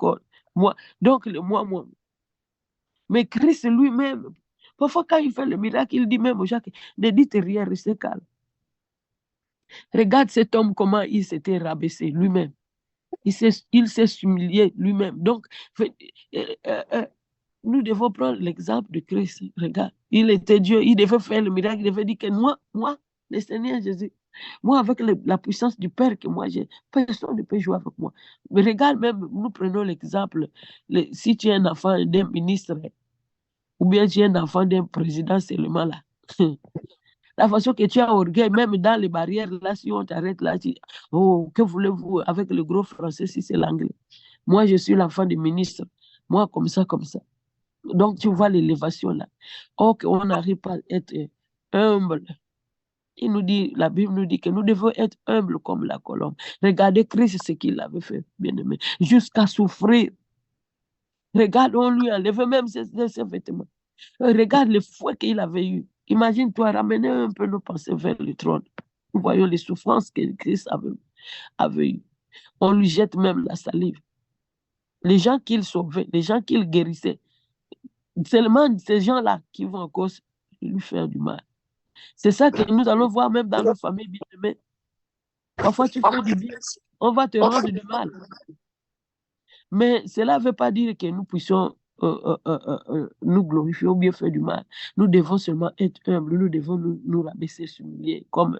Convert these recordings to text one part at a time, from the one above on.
miséricorde. Moi, donc, moi. Mais Christ lui-même, parfois quand il fait le miracle, il dit même aux gens, ne dites rien, restez calme. Regarde cet homme, comment il s'était rabaissé lui-même. Il s'est humilié lui-même. Donc, nous devons prendre l'exemple de Christ. Regarde, il était Dieu, il devait faire le miracle, il devait dire que moi, le Seigneur Jésus, moi, avec la puissance du Père que moi j'ai, personne ne peut jouer avec moi. Mais regarde même, nous prenons l'exemple, si tu es un enfant d'un ministre, ou bien tu es un enfant d'un président seulement là, la façon que tu as orgueil, même dans les barrières, là, si on t'arrête là, tu dis, oh, que voulez-vous avec le gros français si c'est l'anglais? Moi, je suis l'enfant du ministre. Moi, comme ça, comme ça. Donc, tu vois l'élévation là. Or, qu'on n'arrive pas à être humble. La Bible nous dit que nous devons être humbles comme la colombe. Regardez Christ, ce qu'il avait fait, bien aimé, jusqu'à souffrir. Regarde, on lui enlève même ses vêtements. Regarde le fouet qu'il avait eu. Imagine-toi ramener un peu nos pensées vers le trône. Nous voyons les souffrances que Christ avait eues. On lui jette même la salive. Les gens qu'il sauvait, les gens qu'il guérissait, seulement ces gens-là qui vont encore lui faire du mal. C'est ça que nous allons voir même dans nos familles bien-aimées. Parfois, tu fais du bien, on va te rendre du mal. Mais cela ne veut pas dire que nous puissions nous glorifier ou bien faire du mal. Nous devons seulement être humbles, nous devons nous rabaisser, s'humilier, comme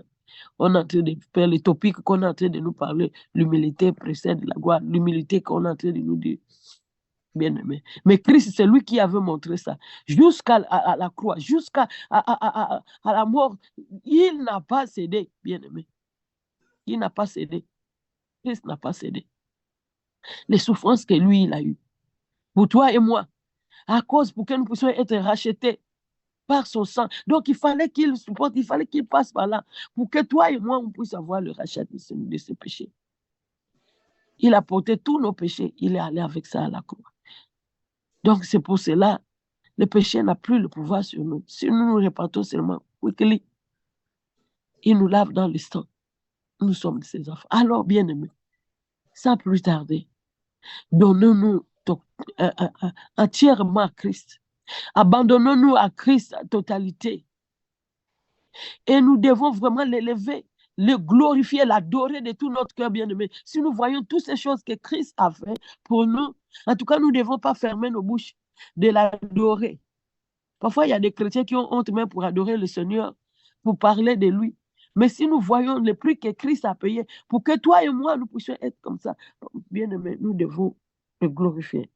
on est en train de faire les topics qu'on est en train de nous parler. L'humilité précède la gloire, l'humilité qu'on est en train de nous dire. Bien-aimé. Mais Christ, c'est lui qui avait montré ça. Jusqu'à la croix, jusqu'à la mort, il n'a pas cédé, bien-aimé. Il n'a pas cédé. Christ n'a pas cédé. Les souffrances que lui, il a eues. Pour toi et moi. À cause pour que nous puissions être rachetés par son sang. Donc, il fallait qu'il supporte, il fallait qu'il passe par là. Pour que toi et moi, on puisse avoir le rachat de ses péchés. Il a porté tous nos péchés. Il est allé avec ça à la croix. Donc, c'est pour cela, le péché n'a plus le pouvoir sur nous. Si nous nous répandons seulement, quickly, il nous lave dans le sang. Nous sommes ses enfants. Alors, bien-aimés, sans plus tarder, donnons-nous entièrement à Christ. Abandonnons-nous à Christ en totalité. Et nous devons vraiment l'élever, le glorifier, l'adorer de tout notre cœur, bien-aimé. Si nous voyons toutes ces choses que Christ a fait pour nous, en tout cas, nous ne devons pas fermer nos bouches de l'adorer. Parfois, il y a des chrétiens qui ont honte même pour adorer le Seigneur, pour parler de lui. Mais si nous voyons le prix que Christ a payé, pour que toi et moi, nous puissions être comme ça, bien-aimés, nous devons le glorifier,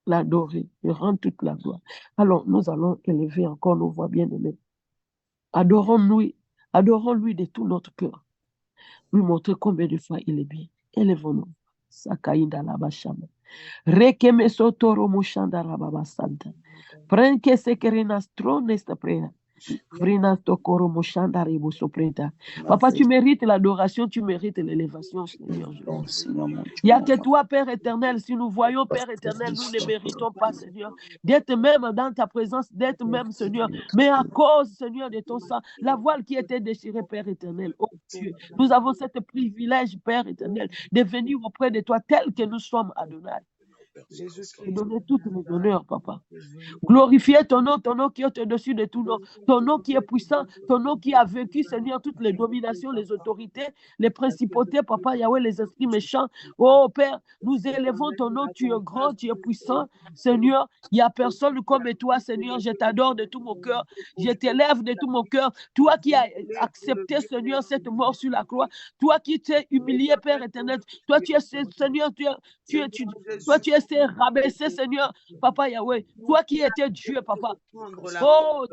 l'adorer, lui rendre toute la gloire. Alors, nous allons élever encore nos voix, bien-aimés. Adorons-lui de tout notre cœur. Lui montrer combien de fois il est bien. Élevons-nous. Sakaïda la bachama. Rekeme sotoro mushanda rababa santa. Prenke sekerinas tronesta prena. Papa, tu mérites l'adoration, tu mérites l'élévation, Seigneur. Il n'y a que toi, Père éternel. Si nous voyons, Père éternel, nous ne méritons pas, Seigneur, d'être même dans ta présence, d'être même, Seigneur. Mais à cause, Seigneur, de ton sang, la voile qui était déchirée, Père éternel, oh Dieu, nous avons ce privilège, Père éternel, de venir auprès de toi tel que nous sommes, Adonai. Et donner toutes les honneurs, Papa. Glorifier ton nom qui est au-dessus de tout nom, ton nom qui est puissant, ton nom qui a vaincu, Seigneur, toutes les dominations, les autorités, les principautés, Papa Yahweh, les esprits méchants. Oh Père, nous élevons ton nom, tu es grand, tu es puissant, Seigneur. Il n'y a personne comme toi, Seigneur. Je t'adore de tout mon cœur, je t'élève de tout mon cœur. Toi qui as accepté, Seigneur, cette mort sur la croix, toi qui t'es humilié, Père éternel, toi tu es, Seigneur, toi tu es rabaissé, Seigneur, Papa Yahweh, toi qui étais Dieu, Papa. Oh,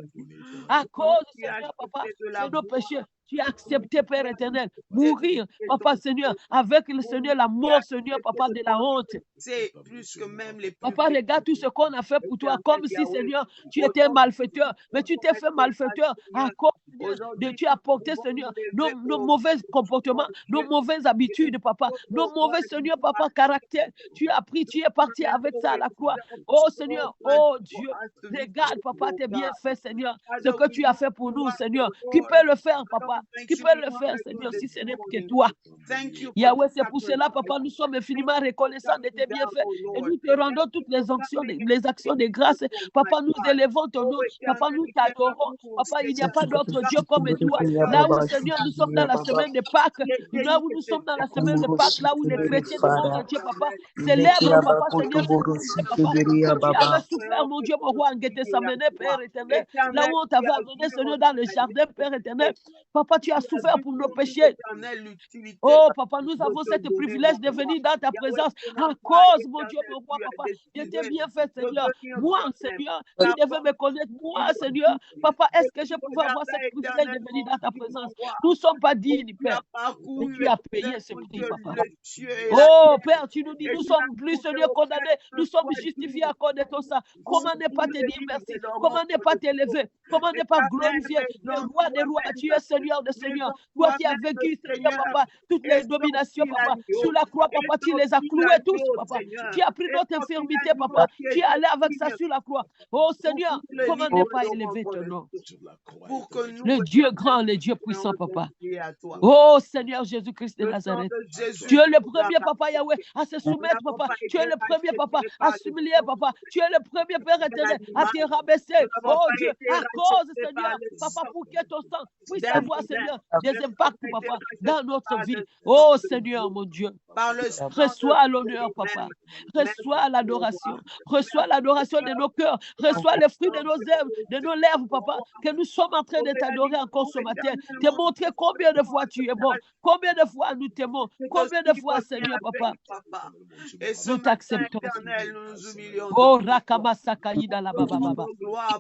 à cause, Seigneur, Papa, de nos péchés, tu as accepté, Père éternel, mourir, Papa, Seigneur, avec le Seigneur, la mort, Seigneur, Papa, de la honte. C'est plus que même les Papa, regarde tout ce qu'on a fait pour toi, comme si, Seigneur, tu étais malfaiteur, mais tu t'es fait malfaiteur à cause de tu as porté, Seigneur, nos mauvais comportements, nos mauvaises habitudes, Papa, nos mauvais, Seigneur, Papa, caractère. Tu as pris, tu es parti avec ça à la croix. Oh, Seigneur, oh Dieu, regarde, Papa, tes bienfaits, Seigneur, ce que tu as fait pour nous, Seigneur. Qui peut le faire, Papa? papa, qui peut le faire, Seigneur, si ce n'est que toi. Yahweh, c'est pour cela, papa, nous sommes infiniment reconnaissants de tes bienfaits et nous te rendons toutes les actions de grâce. Papa, nous élevons ton nom. Papa, nous t'adorons. Papa, il n'y a pas d'autre Dieu comme toi. Là où, Seigneur, nous sommes dans la semaine de Pâques, là où nous sommes dans la semaine de Pâques, là où les chrétiens du monde entier, papa, célèbrent, papa, Seigneur, papa, que tu avais souffert, mon Dieu, mon roi, en Gethsemane, Père éternel, là où on t'avait amené, Seigneur, dans le jardin, Père éternel. Papa, tu as souffert pour nos péchés. Oh, papa, nous avons ce privilège de venir dans ta présence à cause, mon Dieu, mon roi, papa, de tes bienfaits, Seigneur. Moi, Seigneur, tu devais me connaître. Moi, Seigneur, papa, est-ce que je pouvais avoir ce privilège de venir dans ta présence? Nous ne sommes pas dignes, Père. Mais tu as payé ce prix, papa. Oh, Père, tu nous dis, nous sommes plus, Seigneur, condamnés. Nous sommes justifiés à cause de tout ça. Comment ne pas te dire merci? Comment ne pas t'élever? Comment ne pas glorifier le roi des rois? Tu es Seigneur des seigneurs. Toi qui as vécu, Seigneur, papa, toutes les dominations, papa. Sur la croix, papa, tu les as cloués tous, papa. Tu as pris notre infirmité, papa. Tu es allé avec ça sur la croix. Oh, Seigneur, comment ne pas élever ton nom? Le Dieu grand, le Dieu puissant, papa. Oh, Seigneur Jésus-Christ de Nazareth. Tu es le premier, papa Yahweh, à se soumettre, papa. Tu es le premier, papa, à s'humilier, papa. Tu es le premier, Père éternel, à te rabaisser. Oh, Dieu, à cause, Seigneur, papa, pour que ton sang puisse avoir, Seigneur, des impacts, papa, dans notre vie. Oh, Seigneur, mon Dieu. Reçois l'honneur, papa. Reçois l'adoration. Reçois l'adoration de nos cœurs. Reçois le fruit de nos œuvres, de nos lèvres, papa, que nous sommes en train de t'adorer encore ce matin. Te montrer combien de fois tu es bon. Combien de fois nous t'aimons. Combien de fois, Seigneur, papa, nous t'acceptons. Oh, Rakamasakaïda la baba baba.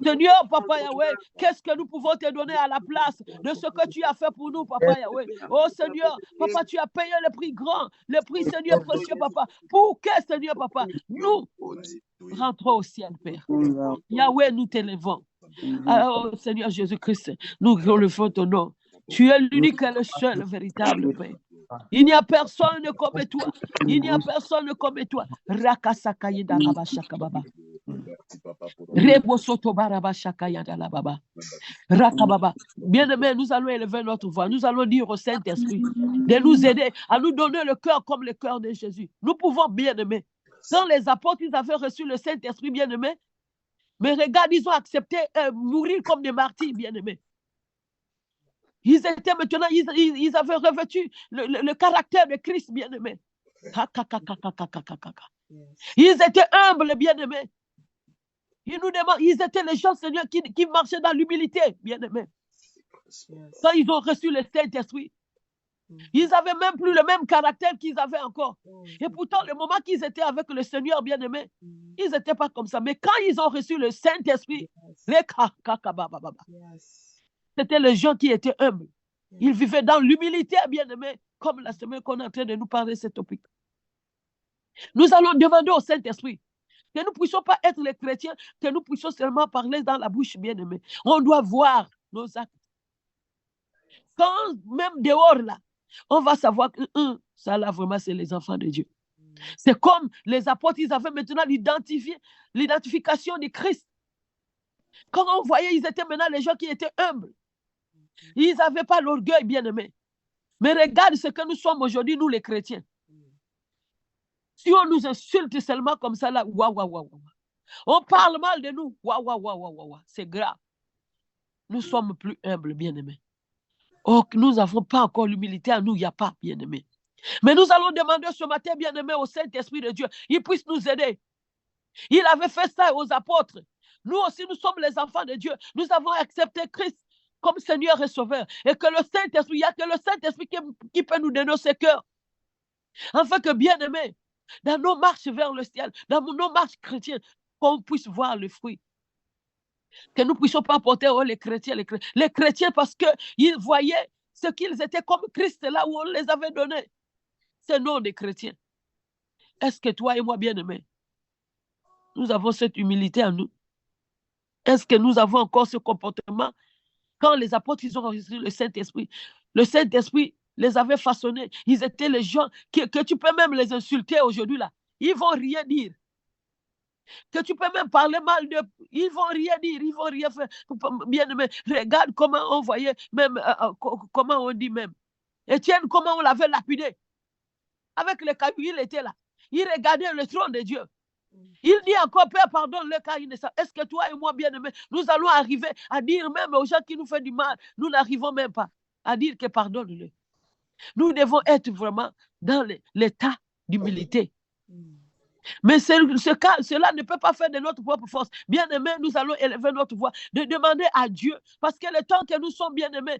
Seigneur, papa Yahweh, qu'est-ce que nous pouvons te donner à la place de ce que tu as fait pour nous, papa Yahweh? Oh, Seigneur, papa, tu as payé le prix grand, le prix, Seigneur, précieux, papa. Pour que, Seigneur, papa, nous rentrons au ciel, Père. Yahweh, nous t'élevons. Oh, Seigneur Jésus-Christ, nous glorifions ton nom. Tu es l'unique et le seul véritable Père. Il n'y a personne comme toi. Il n'y a personne comme toi. Rakasakayeda rabashakababa. Rebosoto barabashakayada la baba. Rakababa. Bien-aimé, nous allons élever notre voix. Nous allons dire au Saint-Esprit de nous aider à nous donner le cœur comme le cœur de Jésus. Nous pouvons, bien-aimé. Quand les apôtres, ils avaient reçu le Saint-Esprit, bien-aimé, mais regarde, ils ont accepté mourir comme des martyrs, bien-aimés. Ils étaient maintenant, ils avaient revêtu le caractère de Christ, bien-aimé. Ils étaient humbles, bien-aimés. Ils nous demandent, ils étaient les gens, Seigneur, qui marchaient dans l'humilité, bien-aimés. Quand ils ont reçu le Saint-Esprit, ils n'avaient même plus le même caractère qu'ils avaient encore. Et pourtant, le moment qu'ils étaient avec le Seigneur bien-aimé, ils n'étaient pas comme ça. Mais quand ils ont reçu le Saint-Esprit, c'était les gens qui étaient humbles. Ils vivaient dans l'humilité bien-aimé, comme la semaine qu'on est en train de nous parler de ce topic. Nous allons demander au Saint-Esprit que nous ne puissions pas être les chrétiens, que nous puissions seulement parler dans la bouche bien-aimée. On doit voir nos actes. Quand même dehors là, on va savoir que ça là vraiment c'est les enfants de Dieu. C'est comme les apôtres, ils avaient maintenant l'identification de Christ. Quand on voyait, ils étaient maintenant les gens qui étaient humbles. Ils n'avaient pas l'orgueil, bien-aimé. Mais regarde ce que nous sommes aujourd'hui, nous les chrétiens. Si on nous insulte seulement comme ça là, on parle mal de nous, c'est grave. Nous sommes plus humbles, bien-aimés. Oh, nous n'avons pas encore l'humilité à nous, il n'y a pas, bien-aimé. Mais nous allons demander ce matin, bien-aimé, au Saint-Esprit de Dieu, il puisse nous aider. Il avait fait ça aux apôtres. Nous aussi, nous sommes les enfants de Dieu. Nous avons accepté Christ comme Seigneur et Sauveur. Et que le Saint-Esprit, il n'y a que le Saint-Esprit qui peut nous donner ce cœur. Afin que, bien-aimé, dans nos marches vers le ciel, dans nos marches chrétiennes, qu'on puisse voir le fruit. Que nous ne puissions pas porter les chrétiens parce qu'ils voyaient ce qu'ils étaient comme Christ là où on les avait donnés. C'est non des chrétiens. Est-ce que toi et moi, bien-aimés, nous avons cette humilité en nous? Est-ce que nous avons encore ce comportement? Quand les apôtres, ils ont reçu le Saint-Esprit les avait façonnés. Ils étaient les gens que tu peux même les insulter aujourd'hui là. Ils ne vont rien dire. que tu peux même parler mal d'eux. Ils vont rien dire, ils vont rien faire. Bien-aimé, regarde comment on voyait, même, comment on dit même. Étienne, comment on l'avait lapidé. Avec le caillou, il était là. Il regardait le trône de Dieu. Il dit encore, Père, pardonne-le car il ne sait. Est-ce que toi et moi, bien-aimés, nous allons arriver à dire même aux gens qui nous font du mal, nous n'arrivons même pas à dire que pardonne-le. Nous devons être vraiment dans l'état d'humilité. Mais cela ne peut pas faire de notre propre force. Bien-aimés, nous allons élever notre voix, de demander à Dieu, parce que le temps que nous sommes bien-aimés,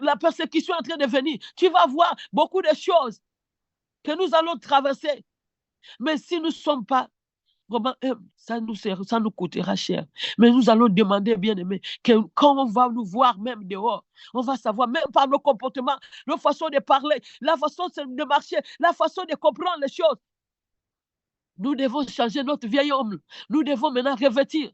la persécution est en train de venir. Tu vas voir beaucoup de choses que nous allons traverser. Mais si nous ne sommes pas vraiment, ça nous coûtera cher. Mais nous allons demander, bien-aimés, que quand on va nous voir même dehors, on va savoir, même par nos comportements, nos façons de parler, la façon de marcher, la façon de comprendre les choses. Nous devons changer notre vieil homme. Nous devons maintenant revêtir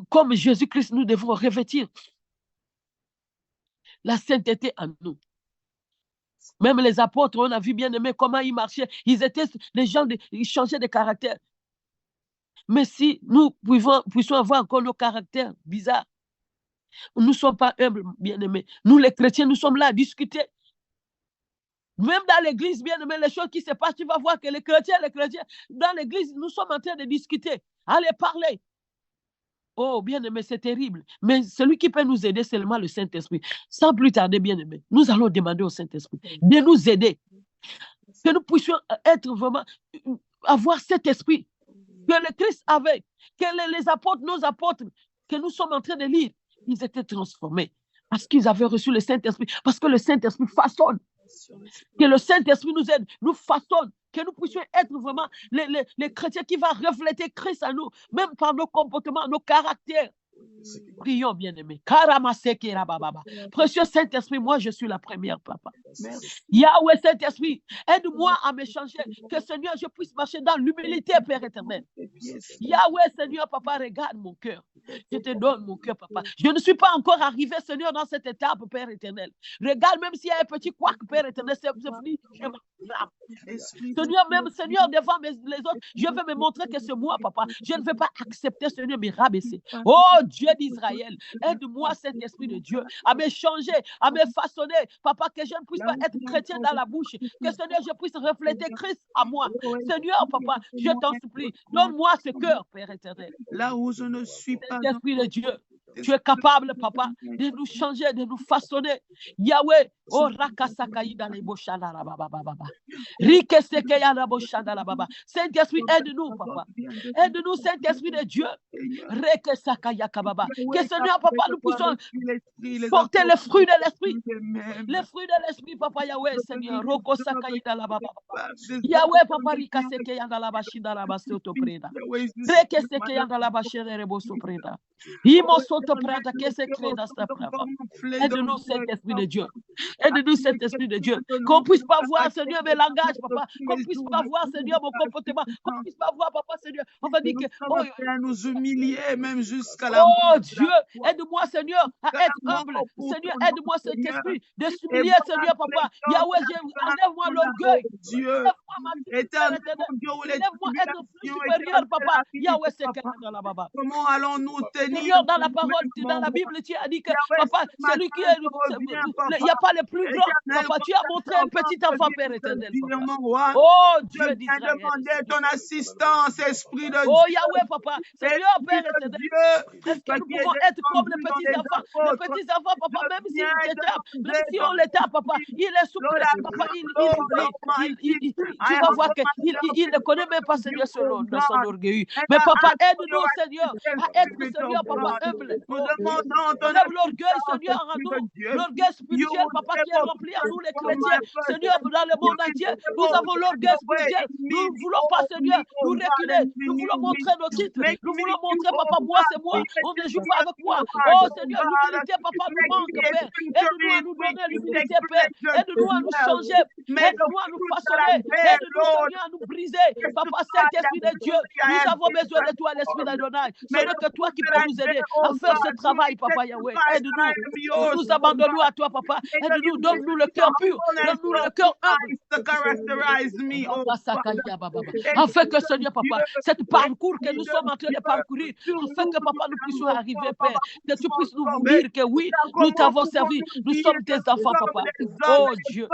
comme Jésus-Christ, nous devons revêtir la sainteté en nous. Même les apôtres, on a vu bien aimé comment ils marchaient. Ils étaient des gens, ils changeaient de caractère. Mais si nous puissions avoir encore nos caractères bizarres, nous ne sommes pas humbles, bien aimés. Nous, les chrétiens, nous sommes là à discuter. Même dans l'église, bien aimé, les choses qui se passent, tu vas voir que les chrétiens, dans l'église, nous sommes en train de discuter. Allez parler. Oh, bien-aimé, c'est terrible. Mais celui qui peut nous aider, c'est seulement le Saint-Esprit. Sans plus tarder, bien-aimé, nous allons demander au Saint-Esprit de nous aider. Que nous puissions être vraiment, avoir cet esprit que le Christ avait, que les apôtres, nos apôtres, que nous sommes en train de lire, ils étaient transformés parce qu'ils avaient reçu le Saint-Esprit, parce que le Saint-Esprit façonne. Que le Saint-Esprit nous aide, nous façonne, que nous puissions être vraiment les chrétiens qui vont refléter Christ à nous, même par nos comportements, nos caractères. Prions, bien-aimés. Précieux Saint-Esprit, moi je suis la première, papa. Yahweh Saint-Esprit, aide-moi à me changer, que Seigneur, je puisse marcher dans l'humilité, Père éternel. Yahweh, Seigneur, papa, regarde mon cœur. Je te donne mon cœur, papa. Je ne suis pas encore arrivé, Seigneur, dans cette étape, Père éternel. Regarde, même s'il y a un petit couac, Père éternel, c'est fini. Seigneur, même, Seigneur, devant les autres, je vais me montrer que c'est moi, papa. Je ne vais pas accepter, Seigneur, me rabaisser. Oh, Dieu d'Israël, aide-moi, Saint-Esprit de Dieu, à me changer, à me façonner, papa, que je ne puisse pas être chrétien dans la bouche, que, Seigneur, je puisse refléter Christ à moi. Seigneur, papa, je t'en supplie, donne-moi ce cœur, Père éternel. Là où je ne suis pas, Saint-Esprit de Dieu, tu es capable, papa, de nous changer, de nous façonner. Yahweh, oh rakasakaï dans les bochana la baba baba. Rikesekeya la bochana la baba. Saint-Esprit, aide-nous, papa. Aide-nous, Saint-Esprit de Dieu. Rekesakaya kababa. Que Seigneur, papa, nous puissions porter les fruits de l'esprit. Les fruits de l'esprit, papa Yahweh, Seigneur. Roko sakaï dans la baba. Yahweh, papa, rikasekeya dans la bachina la basoto preda. Rekesekeya dans la bachina reboso preda. Aide-nous, Saint-Esprit de Dieu. Aide-nous, Saint-Esprit de Dieu. Qu'on puisse pas voir, Seigneur, mes langages, papa. Qu'on puisse pas voir, Seigneur, mon comportement. Qu'on puisse pas voir, papa, Seigneur. On va dire que. Oh, nous humilier, même jusqu'à la mort. Oh, Dieu, aide-moi, Seigneur, à être humble. Seigneur, aide-moi, Saint-Esprit, de s'humilier, Seigneur, papa. Yahweh, enlève-moi l'orgueil. Enlève-moi être plus supérieur, papa. Yahweh, c'est quelqu'un là, papa. Comment allons-nous tenir? Seigneur, dans la parole, dans la Bible, tu as dit que, papa, celui qui est. Il n'y a pas le plus grand. Papa, tu as montré un petit enfant, Père éternel. Oh, Dieu d'Israël. Demander ton assistance, Esprit de Dieu. Oh, Yahweh, papa. Seigneur, Père éternel. Est-ce que nous pouvons être comme les petits enfants? Les petits enfants, papa, même si on les tape, papa, il est souple. Papa, tu vas voir qu'il ne connaît même pas, Seigneur, dans son orgueil. Mais papa, aide-nous, Seigneur, à être, Seigneur, papa, humble. Lève l'orgueil, Seigneur, en nous. L'orgueil spirituel, papa, qui est rempli à nous, les chrétiens. Seigneur, dans le monde entier, nous avons l'orgueil spirituel. Nous ne voulons pas, Seigneur, nous reculer. Nous voulons montrer nos titres. Nous voulons montrer, papa, moi, c'est moi. On ne joue pas avec moi. Oh, Seigneur, l'humilité, papa, nous manque, Père. Aide-nous à nous donner l'humilité, Père. Aide-nous à nous changer. Aide-nous à nous façonner. Aide-nous, Seigneur, à nous briser. Papa, Saint-Esprit de Dieu, nous avons besoin de toi, l'Esprit d'Adonai. Ce n'est que toi qui peux nous aider à faire ce travail, Papa Yahweh. Aide-nous. Nous nous abandonnons à toi, Papa. Aide-nous, donne-nous le cœur pur, donne-nous le cœur humble. Afin que, Seigneur, Papa, cette parcours que nous sommes en train de parcourir, afin que, Papa, nous puissions arriver, Père, que tu puisses nous dire que oui, nous t'avons servi, nous sommes tes enfants, Papa. Oh Dieu.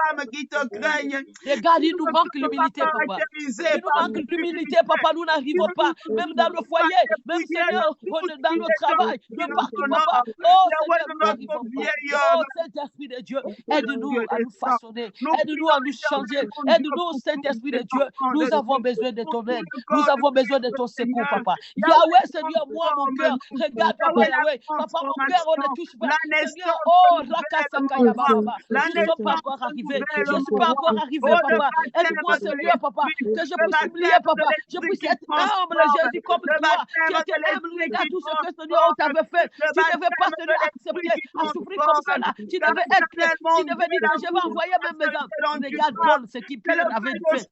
Regarde, il nous manque l'humilité, Papa. Il nous manque l'humilité, Papa, nous n'arrivons pas, même dans nos foyers, même, Seigneur, dans nos travail, de partout, Papa. Oh, Seigneur, nous n'arrivons pas. Oh, Saint-Esprit de Dieu, aide-nous à nous façonner, aide-nous à nous changer, aide-nous, Saint-Esprit de Dieu. Nous avons besoin de ton aide, nous avons besoin de ton secours, Papa. Yahweh, Seigneur, moi, mon cœur, regarde, Papa Yahweh, Papa, mon cœur, on ne touche pas. Seigneur, oh, Rakasakaya, Papa, je ne suis pas encore arrivé, je ne suis pas encore arrivé, Papa. Aide-moi, Seigneur, Papa, que je puisse oublier, Papa, je puisse être humble, Jésus, comme toi. Tu étais humble, regarde tout ce que, Seigneur, on t'avait fait. Tu ne devais pas, Seigneur, accepter à souffrir comme cela. Tu devais être clair. Tu devais dire que je vais envoyer même mes âmes. Regarde Paul, ce qui Pierre avait fait.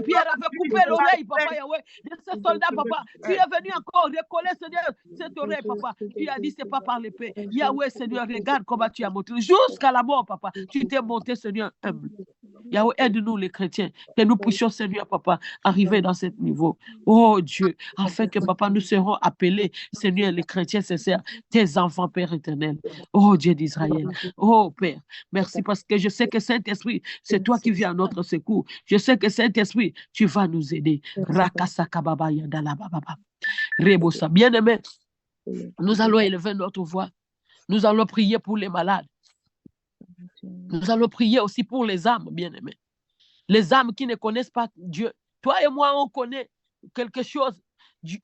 Pierre avait coupé l'oreille, Papa Yahweh, de ce soldat, Papa. Tu es venu encore recoller, Seigneur, cette oreille, Papa. Tu as dit, c'est pas par l'épée. Yahweh, Seigneur, regarde comment tu as monté. Jusqu'à la mort, Papa. Tu t'es monté, Seigneur, humble. Yahweh, aide-nous, les chrétiens, que nous puissions, Seigneur, Papa, arriver dans ce niveau. Oh Dieu, afin que, Papa, nous serons appelés, Seigneur, les chrétiens sincères, tes enfants, Père éternel. Oh Dieu d'Israël. Oh Père, merci parce que je sais que Saint-Esprit, c'est toi qui viens à notre secours. Je sais que Saint-Esprit, tu vas nous aider. Rakasakababa yandalababa. Rebosa. Bien-aimés, nous allons élever notre voix. Nous allons prier pour les malades. Nous allons prier aussi pour les âmes, bien-aimés. Les âmes qui ne connaissent pas Dieu. Toi et moi, on connaît quelque chose.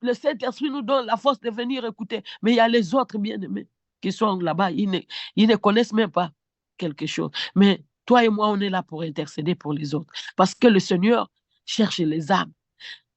Le Saint-Esprit nous donne la force de venir écouter. Mais il y a les autres, bien-aimés, qui sont là-bas. Ils ne connaissent même pas quelque chose. Mais toi et moi, on est là pour intercéder pour les autres. Parce que le Seigneur cherche les âmes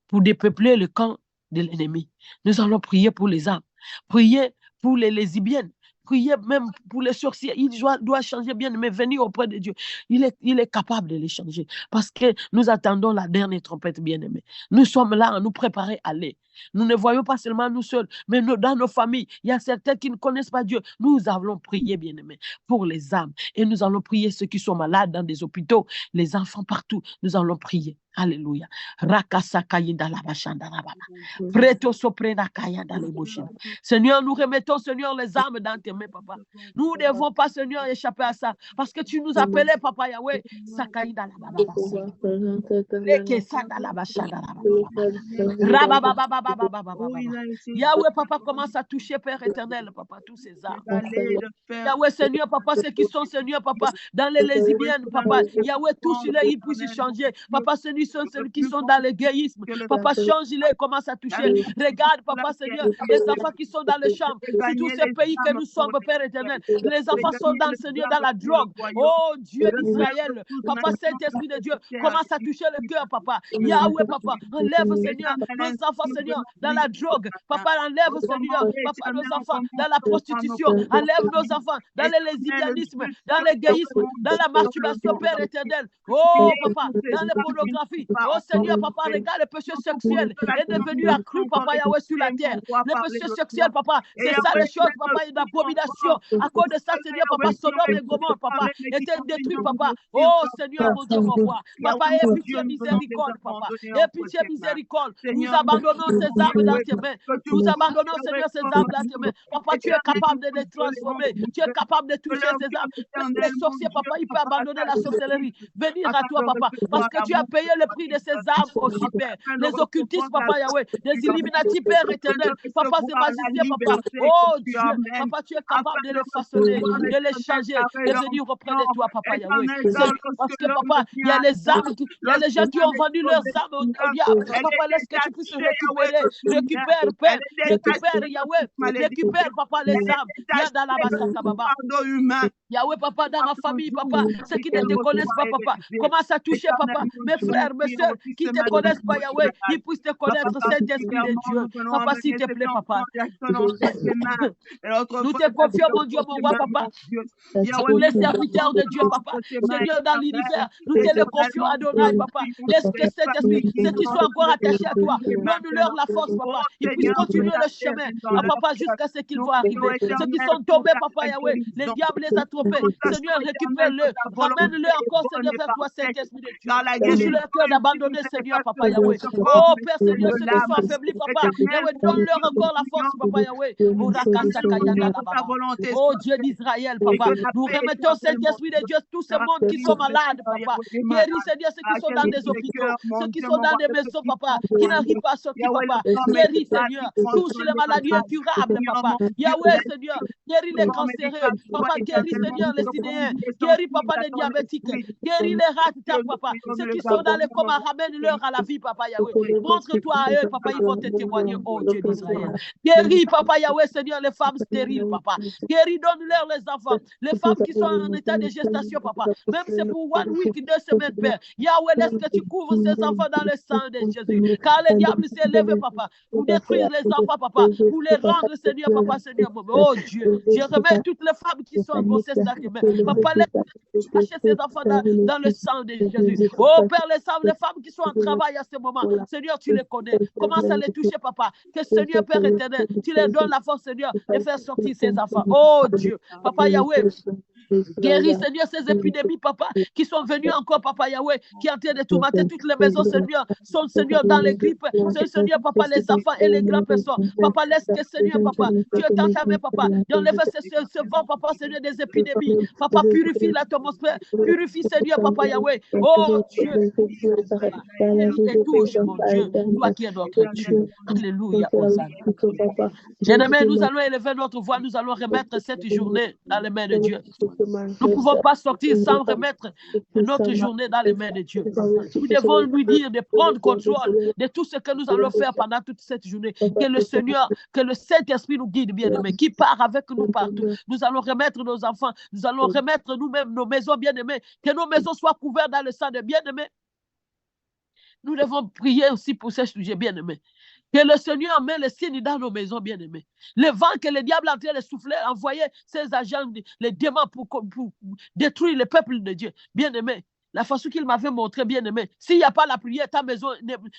pour dépeupler le camp de l'ennemi. Nous allons prier pour les âmes. Prier pour les lesbiennes. Prier même pour les sorciers. Il doit changer, bien, mais venir auprès de Dieu. Il est capable de les changer. Parce que nous attendons la dernière trompette, bien-aimés. Nous sommes là à nous préparer à aller. Nous ne voyons pas seulement nous seuls, mais dans nos familles, il y a certains qui ne connaissent pas Dieu. Nous allons prier, bien-aimés, pour les âmes. Et nous allons prier ceux qui sont malades dans des hôpitaux, les enfants partout. Nous allons prier. Alléluia. Seigneur, nous remettons, Seigneur, les âmes dans tes mains, Papa. Nous ne devons pas, Seigneur, échapper à ça. Parce que tu nous appelais, Papa Yahweh. Yahweh, Papa, commence à toucher, Père éternel, Papa, tous ces âmes. Yahweh, Seigneur, Papa, ceux qui sont, Seigneur, Papa, dans les lesbiennes, Papa. Yahweh, touche-les, ils puissent changer. Papa, ceux qui sont dans l'égoïsme. Papa, change-les, commence à toucher. Regarde, Papa, Seigneur, les enfants qui sont dans les chambres. C'est tous ces pays que nous sommes, Père éternel. Les enfants sont dans, Seigneur, dans la drogue. Oh, Dieu d'Israël. Papa, Saint-Esprit de Dieu, commence à toucher le cœur, Papa. Yahweh, Papa, enlève, Seigneur, nos enfants, Seigneur, dans la drogue. Papa, enlève, Seigneur, Papa, nos enfants dans la prostitution. Enlève nos enfants dans le lesbianisme, dans l'égoïsme, dans la masturbation, Père éternel. Oh, Papa, dans la pornographie. Oh, Seigneur, Papa, regarde, le péché sexuel est devenu accru, Papa, Yahweh, sur la terre. Le péché sexuel, Papa, c'est ça les choses, Papa, une abomination. À cause de ça, Seigneur, Papa, Sodome et Gomorrhe, Papa, étaient détruits, Papa. Oh, Seigneur, mon Dieu, mon roi. Papa, aie pitié, miséricorde, Papa. Aie pitié, miséricorde. Nous abandonnons ces âmes dans tes mains. Nous abandonnons, Seigneur, ces âmes dans tes mains. Papa, tu es capable de les transformer. Tu es capable de toucher ces âmes. Les sorciers, Papa, ils peuvent abandonner la sorcellerie. Venir à toi, Papa, parce que tu as payé le prix de ces âmes aussi, Père. Les occultistes, Papa Yahweh, les Illuminati, Père éternel. Papa, ces magiciens, Papa. Oh Dieu, Papa, tu es capable de les façonner, de les changer, de venir auprès de toi, Papa Yahweh. Parce que, Papa, il y a les âmes, il y a les gens qui ont vendu leurs âmes au diable. Papa, laisse que tu puisses récupérer. Récupère, Père. Récupère, Yahweh. Récupère, Papa, les âmes. Yahda la basaka, Baba. Yahweh, Papa, dans ma famille, Papa, ceux qui ne te connaissent pas, Papa, commence à toucher, Papa, mes frères, frères, mes soeurs qui ne te connaissent pas, Yahweh, ils puissent te connaître, Saint-Esprit de Dieu. Papa, s'il te plaît, papa. Nous te confions, mon Dieu, mon roi, papa. Pour les serviteurs de Dieu, papa. Seigneur, dans l'univers, nous te le confions, Adonai, papa. Laisse que cet esprit, ceux qui sont encore attachés à toi, donne-leur la force, papa. Ils puissent continuer le chemin, papa, jusqu'à ce qu'ils vont arriver. Ceux qui sont tombés, papa Yahweh, les diables les a trompés. Seigneur, récupère-le. Ramène-le encore, Seigneur, vers toi, Saint-Esprit de Dieu. Touche leur cœur d'abandonner, Seigneur, papa Yahweh. Oh, Père Seigneur, ceux qui sont affaiblis, papa Yahweh, donne-leur encore la force, papa Yahweh. Oh, Dieu d'Israël, papa. Nous remettons, Saint-Esprit de Dieu, tous ces mondes qui sont malades, papa. Guéris, Seigneur, ceux qui sont dans des hôpitaux, ceux qui sont dans des maisons, papa, qui n'arrivent pas à sortir, papa. Guéris, Seigneur. Touche les maladies incurables, papa. Yahweh, Seigneur. Guéris les cancéreux, papa. Guéris, Seigneur, les sidéens. Guéris, papa, les diabétiques. Guéris les rats, papa. Ceux qui sont dans les comas, ramène-leur à la vie, papa Yahweh. Montre-toi à eux, papa, ils vont te témoigner, oh Dieu d'Israël. Guéris, papa Yahweh, Seigneur, les femmes stériles, papa. Guéris, donne-leur les enfants. Les femmes qui sont en état de gestation, papa. Même c'est pour 1 week, 2 semaines, Père. Yahweh, laisse que tu couvres ces enfants dans le sang de Jésus. Car le diable s'est levé, papa, pour détruire les enfants, papa, pour les rendre, Seigneur, papa, Seigneur. Oh Dieu, je remets toutes les femmes qui sont en grossesse là, papa, laisse cacher ces enfants dans le sang de Jésus. Oh Père, les femmes qui sont en travail à ce moment, Seigneur, tu les connais. Commence à les toucher, papa. Que Seigneur, Père éternel, tu leur donnes la force, Seigneur, de faire sortir ces enfants. Oh Dieu, papa Yahweh. Guéris, Seigneur, ces épidémies, papa, qui sont venues encore, papa Yahweh, qui ont en train de tourmenter toutes les maisons, Seigneur, sont, Seigneur, dans les grippes. Seigneur, papa, les enfants et les grandes personnes. Papa, laisse que, Seigneur, papa, tu es entamé, papa, et enlève ce vent, papa, Seigneur, des épidémies. Papa, purifie l'atmosphère, purifie, Seigneur, papa Yahweh. Oh Dieu, et touche, mon Dieu, toi qui es notre Dieu. Alléluia, Hosanna. Bien-aimés, nous allons élever notre voix, nous allons remettre cette journée dans les mains de Dieu. Nous ne pouvons pas sortir sans remettre notre journée dans les mains de Dieu. Nous devons lui dire de prendre contrôle de tout ce que nous allons faire pendant toute cette journée. Que le Seigneur, que le Saint-Esprit nous guide, bien-aimés, qui part avec nous partout. Nous allons remettre nos enfants, nous allons remettre nous-mêmes nos maisons, bien-aimés. Que nos maisons soient couvertes dans le sang de bien-aimés. Nous devons prier aussi pour ces sujets, bien-aimés. Que le Seigneur met les signes dans nos maisons, bien-aimés. Le vent que le diable est en train de souffler, envoyer ses agents, les démons pour détruire le peuple de Dieu. Bien-aimés, la façon qu'il m'avait montré, bien-aimé, s'il n'y a pas la prière, ta maison,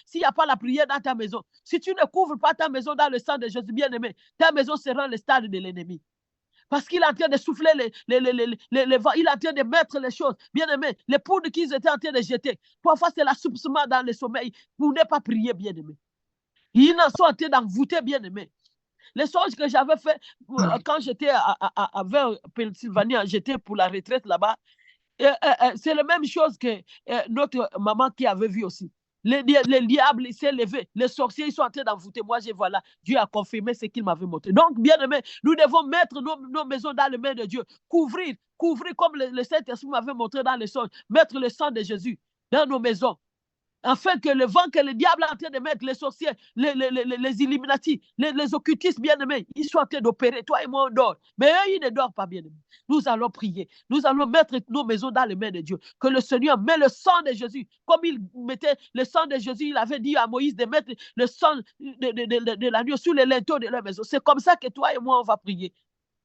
s'il n'y a pas la prière dans ta maison, si tu ne couvres pas ta maison dans le sang de Jésus, bien-aimé, ta maison sera le stade de l'ennemi. Parce qu'il est en train de souffler les vents, il est en train de mettre les choses. Bien-aimé, les poudres qu'ils étaient en train de jeter, parfois c'est l'assoupissement dans le sommeil pour ne pas prier, bien-aimé. Ils en sont en train d'envoûter, bien-aimé. Les songes que j'avais fait quand j'étais à Pennsylvanie, j'étais pour la retraite là-bas, c'est la même chose que notre maman qui avait vu aussi. Les diables, il s'est levé. Les sorciers, ils sont en train d'envoûter. Moi, voilà, Dieu a confirmé ce qu'il m'avait montré. Donc, bien aimé, nous devons mettre nos maisons dans les mains de Dieu. Couvrir comme le Saint-Esprit m'avait montré dans les songes. Mettre le sang de Jésus dans nos maisons. Afin que le vent que le diable est en train de mettre, les sorciers, les Illuminati, les occultistes bien-aimés, ils sont en train d'opérer. Toi et moi, on dort. Mais eux, ils ne dorment pas, bien-aimés. Nous allons prier. Nous allons mettre nos maisons dans les mains de Dieu. Que le Seigneur met le sang de Jésus. Comme il mettait le sang de Jésus, il avait dit à Moïse de mettre le sang de l'agneau sur les linteaux de leur maison. C'est comme ça que toi et moi, on va prier.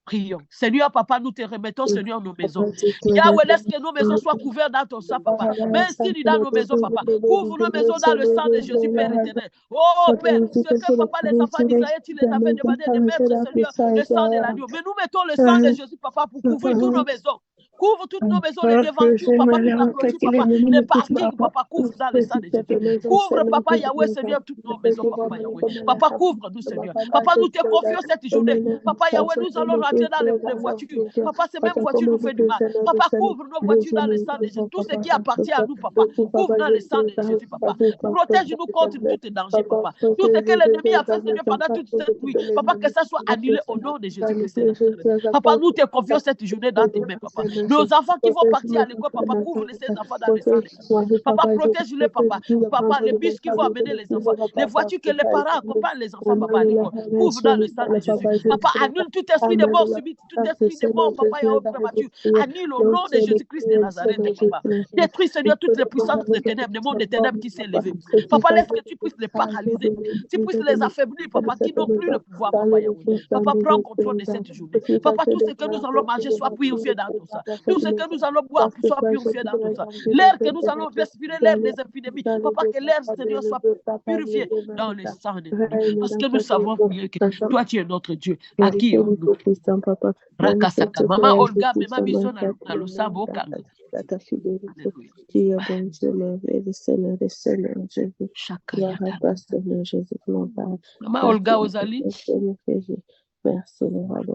Prions. Seigneur, papa, nous te remettons, Seigneur, nos maisons. Yahweh, laisse que nos maisons soient couvertes dans ton sang, papa. Mais si nous dans nos maisons, papa, couvre nos maisons dans le sang de Jésus, Père éternel. Oh, Père, ce que, papa, les enfants d'Israël, tu les avais demandé de mettre, Seigneur, le sang de l'agneau. Mais nous mettons le sang de Jésus, papa, pour couvrir toutes nos maisons. Couvre toutes nos maisons, les devantures, papa, toute la clôture, papa, les parkings, papa, couvre dans le sang de Jésus. Couvre, papa, Yahweh, Seigneur, toutes nos maisons, papa, Yahweh. Papa, couvre-nous, Seigneur. Papa, nous te confions cette journée. Papa, Yahweh, nous allons rentrer dans les voitures. Papa, ces mêmes voitures nous font du mal. Papa, couvre nos voitures dans le sang de Jésus. Tout ce qui appartient à nous, papa, couvre dans le sang de Jésus, papa. Protège-nous contre tout danger, papa. Tout ce que l'ennemi a fait, Seigneur, pendant toute cette nuit, papa, que ça soit annulé au nom de Jésus-Christ. Papa, nous te confions cette journée dans tes mains, papa. Nos enfants qui vont partir à l'école, papa, couvre ces enfants dans le sang de Jésus. Papa, protège-les, papa. Papa, les bus qui vont amener les enfants, les voitures que les parents accompagnent les enfants, papa, à l'école, couvre dans le sang de Jésus. Papa, annule tout esprit de mort subite, tout esprit de mort, papa, et au prématuré. Annule au nom de Jésus-Christ de Nazareth, papa. Détruis, Seigneur, toutes les puissances des ténèbres, des mondes des ténèbres qui s'est levé. Papa, laisse que tu puisses les paralyser, tu puisses les affaiblir, papa, qui n'ont plus le pouvoir, papa Yahweh. Papa, prends contrôle de cette journée. Papa, tout ce que nous allons manger soit purifié dans tout ça. Tout ce que nous allons boire soit purifié dans tout ça. L'air que nous allons respirer, l'air des épidémies. Papa, que l'air, Seigneur, soit purifié dans le sang de Jésus. Parce que nous savons que toi, tu es notre Dieu. À qui nous Rakasaka. Maman Olga, ma mission dans le sabot. Ta fidélité, tu es bon Dieu, le Seigneur, Jésus. Seigneur Jésus, Maman Olga Ozali. Merci, le roi de